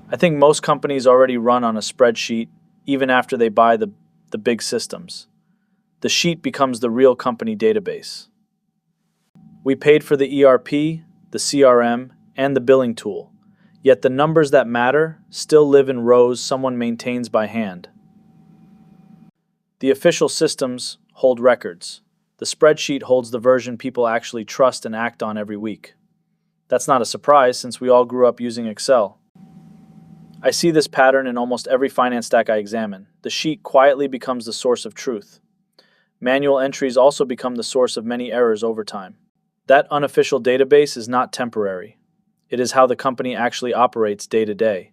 I think most companies already run on a spreadsheet even after they buy the big systems. The sheet becomes the real company database. We paid for the ERP, the CRM, and the billing tool, yet the numbers that matter still live in rows someone maintains by hand. The official systems hold records. The spreadsheet holds the version people actually trust and act on every week. That's not a surprise since we all grew up using Excel. I see this pattern in almost every finance stack I examine. The sheet quietly becomes the source of truth. Manual entries also become the source of many errors over time. That unofficial database is not temporary. It is how the company actually operates day to day.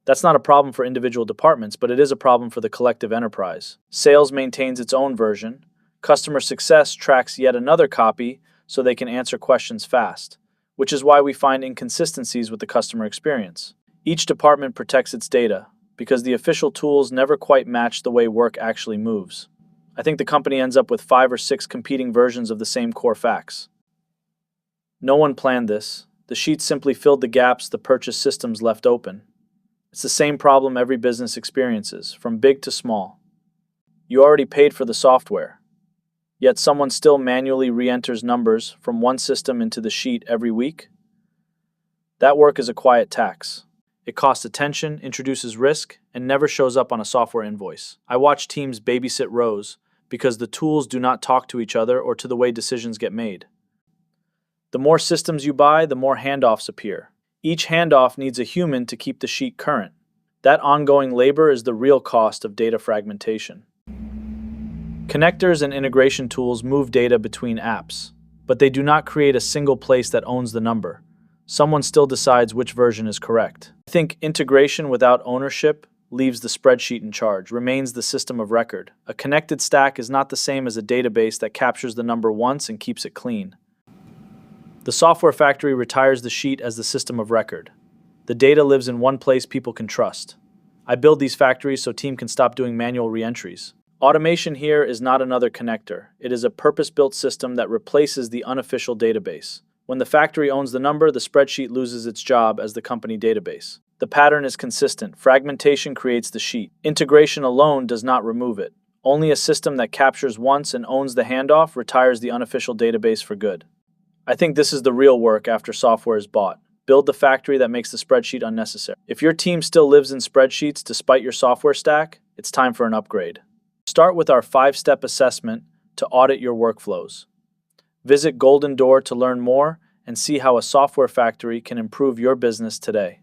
That's not a problem for individual departments, but it is a problem for the collective enterprise. Sales maintains its own version. Customer success tracks yet another copy so they can answer questions fast, which is why we find inconsistencies with the customer experience. Each department protects its data because the official tools never quite match the way work actually moves. I think the company ends up with 5 or 6 competing versions of the same core facts. No one planned this. The sheet simply filled the gaps the purchase systems left open. It's the same problem every business experiences, from big to small. You already paid for the software, yet someone still manually re-enters numbers from one system into the sheet every week. That work is a quiet tax. It costs attention, introduces risk, and never shows up on a software invoice. I watch teams babysit rows because the tools do not talk to each other or to the way decisions get made. The more systems you buy, the more handoffs appear. Each handoff needs a human to keep the sheet current. That ongoing labor is the real cost of data fragmentation. Connectors and integration tools move data between apps, but they do not create a single place that owns the number. Someone still decides which version is correct. I think integration without ownership leaves the spreadsheet in charge, remains the system of record. A connected stack is not the same as a database that captures the number once and keeps it clean. The software factory retires the sheet as the system of record. The data lives in one place people can trust. I build these factories so team can stop doing manual re-entries. Automation here is not another connector. It is a purpose-built system that replaces the unofficial database. When the factory owns the number, the spreadsheet loses its job as the company database. The pattern is consistent. Fragmentation creates the sheet. Integration alone does not remove it. Only a system that captures once and owns the handoff retires the unofficial database for good. I think this is the real work after software is bought. Build the factory that makes the spreadsheet unnecessary. If your team still lives in spreadsheets despite your software stack, it's time for an upgrade. Start with our 5-step assessment to audit your workflows. Visit Golden Door to learn more and see how a software factory can improve your business today.